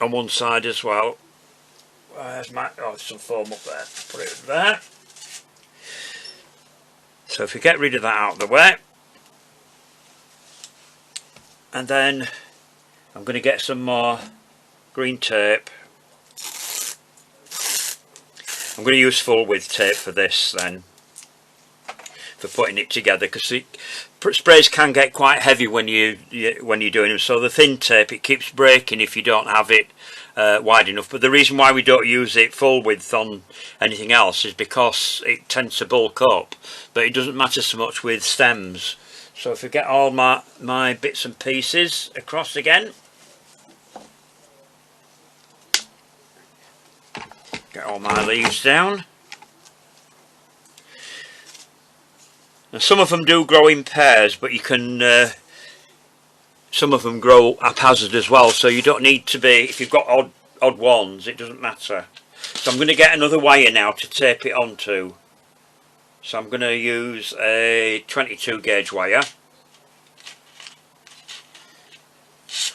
Speaker 1: on one side as well. Where's my, oh, there's some foam up there. Put it there. So if you get rid of that out of the way, and then I'm going to get some more green tape. I'm going to use full width tape for this then, for putting it together, because sprays can get quite heavy when you're doing them. So the thin tape, it keeps breaking if you don't have it wide enough. But the reason why we don't use it full width on anything else is because it tends to bulk up. But it doesn't matter so much with stems. So if I get all my bits and pieces across again, get all my leaves down. And some of them do grow in pairs, but you can some of them grow haphazard as well, so you don't need to be, if you've got odd ones, it doesn't matter. So I'm going to get another wire now to tape it onto. So I'm going to use a 22 gauge wire,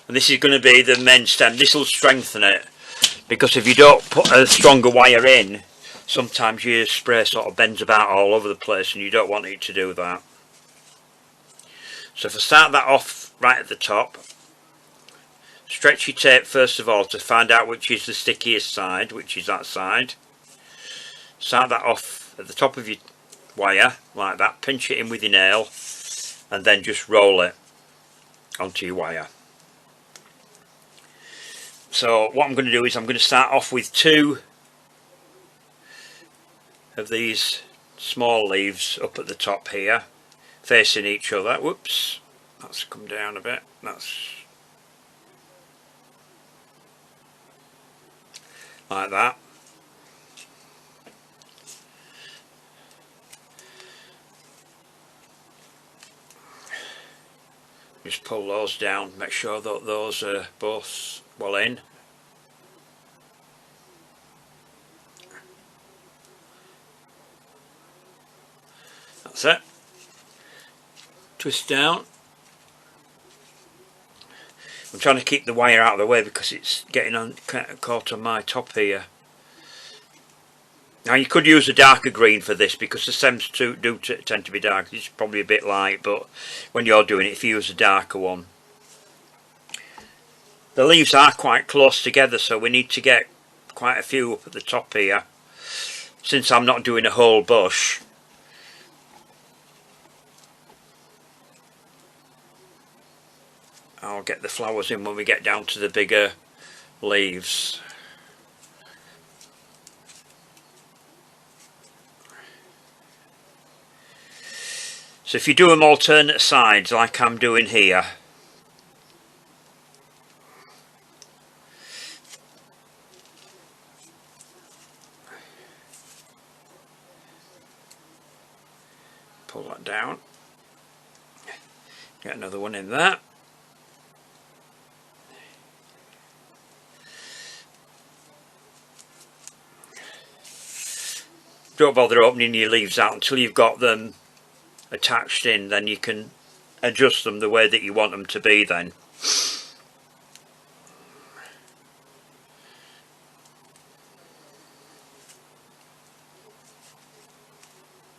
Speaker 1: and this is going to be the main stem. This will strengthen it, because if you don't put a stronger wire in, sometimes your spray sort of bends about all over the place, and you don't want it to do that. So if I start that off right at the top, stretch your tape first of all to find out which is the stickiest side, which is that side. Start that off at the top of your wire like that, pinch it in with your nail, and then just roll it onto your wire. So what I'm going to do is I'm going to start off with 2 of these small leaves up at the top here, facing each other. Whoops, that's come down a bit. That's like that. Just pull those down, make sure that those are both well in. That's it. Twist down. I'm trying to keep the wire out of the way because it's getting caught on my top here. Now you could use a darker green for this, because the stems do tend to be dark. It's probably a bit light, but when you're doing it, if you use a darker one. The leaves are quite close together, so we need to get quite a few up at the top here. Since I'm not doing a whole bush, I'll get the flowers in when we get down to the bigger leaves. So if you do them alternate sides like I'm doing here, pull that down, get another one in there. Don't bother opening your leaves out until you've got them attached in, then you can adjust them the way that you want them to be then.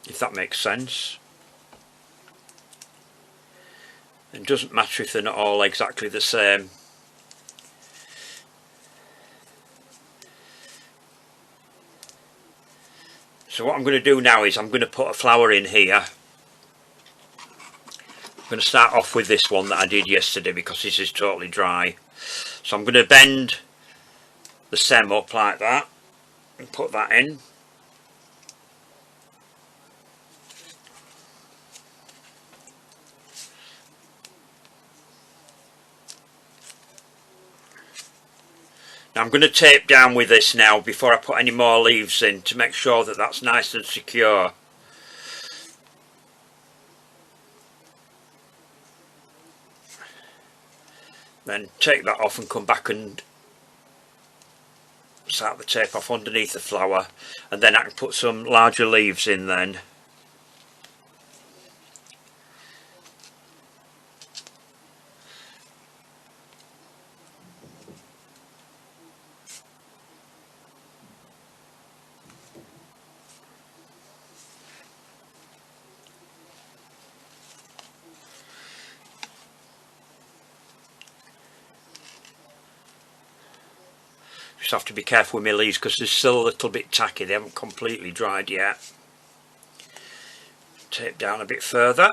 Speaker 1: if that makes sense. It doesn't matter if they're not all exactly the same. So what I'm going to do now is I'm going to put a flower in here. I'm going to start off with this one that I did yesterday because this is totally dry. So I'm going to bend the stem up like that and put that in. Now I'm going to tape down with this now before I put any more leaves in to make sure that that's nice and secure. Then take that off and come back and start the tape off underneath the flower, and then I can put some larger leaves in then. Just have to be careful with my leaves because they're still a little bit tacky, they haven't completely dried yet. Tape down a bit further.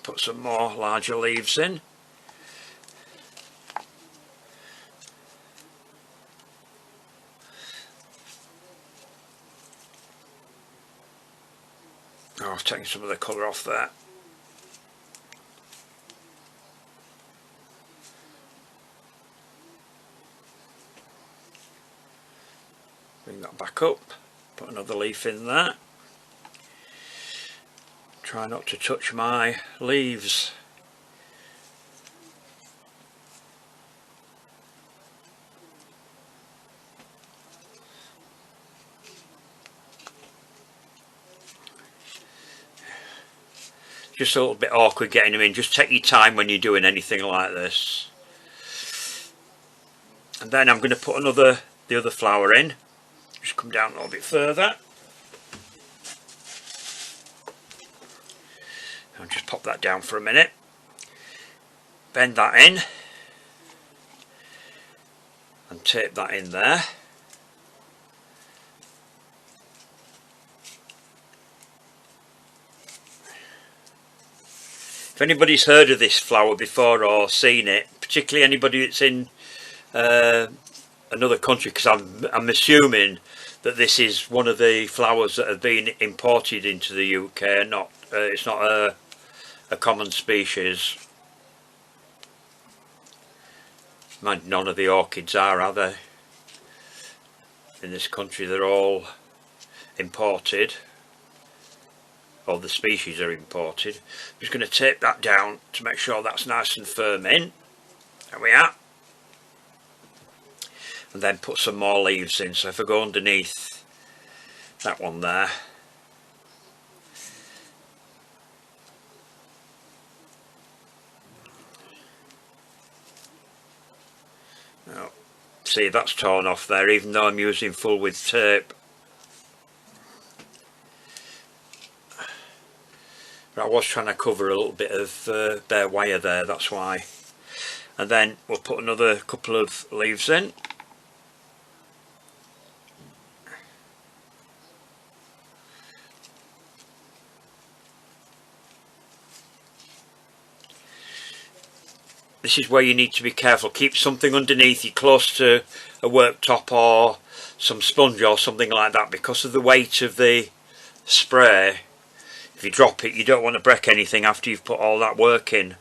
Speaker 1: Put some more larger leaves in. Oh, I've taken some of the colour off there. Bring that back up, put another leaf in there. Try not to touch my leaves. Just a little bit awkward getting them in. Just take your time when you're doing anything like this. And then I'm going to put the other flower in. Just come down a little bit further. I'll just pop that down for a minute. Bend that in. And tape that in there. If anybody's heard of this flower before or seen it, particularly anybody that's in another country, because I'm assuming that this is one of the flowers that have been imported into the UK. Not it's not a common species. Mind, none of the orchids are they? In this country, they're all imported. Or the species are imported. I'm just going to tape that down to make sure that's nice and firm in. There we are. And then put some more leaves in. So if I go underneath that one there, now, see, that's torn off there even though I'm using full width tape. But I was trying to cover a little bit of bare wire there, that's why. And then we'll put another couple of leaves in. This is where you need to be careful. Keep something underneath you close to a worktop or some sponge or something like that, because of the weight of the spray. If you drop it, you don't want to break anything after you've put all that work in.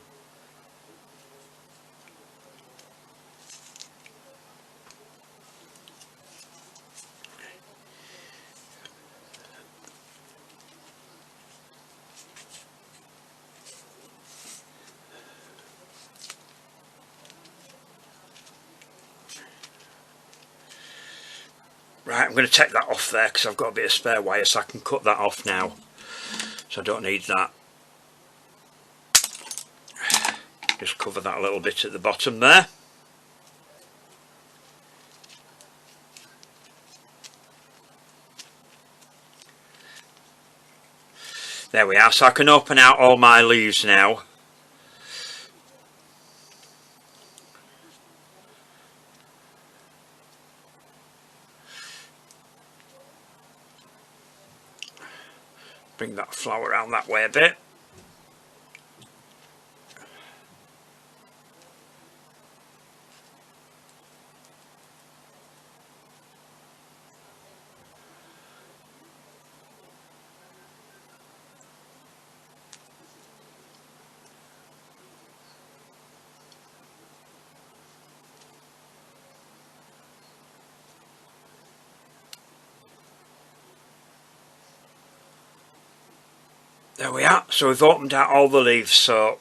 Speaker 1: Right, I'm going to take that off there because I've got a bit of spare wire, so I can cut that off now. So I don't need that. Just cover that a little bit at the bottom there. There we are, so I can open out all my leaves now. Bring that flower around that way a bit. There we are, so we've opened out all the leaves, so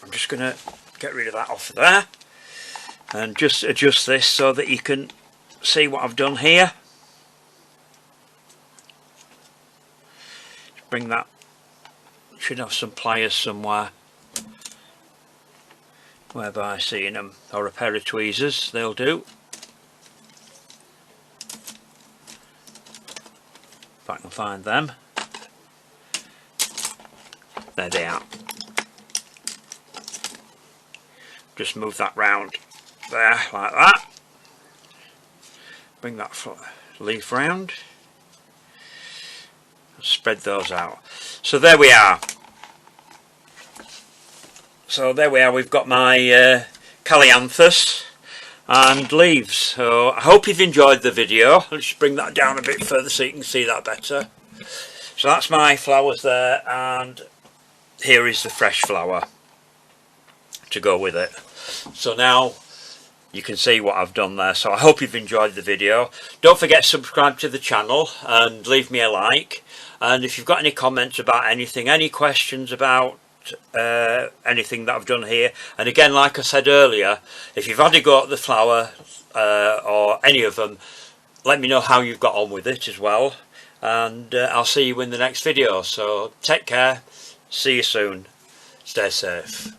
Speaker 1: I'm just going to get rid of that off of there and just adjust this so that you can see what I've done here. Just bring that, should have some pliers somewhere whereby seeing them, or a pair of tweezers, they'll do. If I can find them. There they are. Just move that round there like that. Bring that leaf round. Spread those out. So there we are. We've got my Calycanthus and leaves. So I hope you've enjoyed the video. Let's just bring that down a bit further so you can see that better. So that's my flowers there, and here is the fresh flower to go with it. So now you can see what I've done there. So I hope you've enjoyed the video. Don't forget to subscribe to the channel and leave me a like. And if you've got any comments about anything, any questions about anything that I've done here, and again, like I said earlier, if you've had a go at the flower or any of them, let me know how you've got on with it as well. And I'll see you in the next video. So take care. See you soon. Stay safe.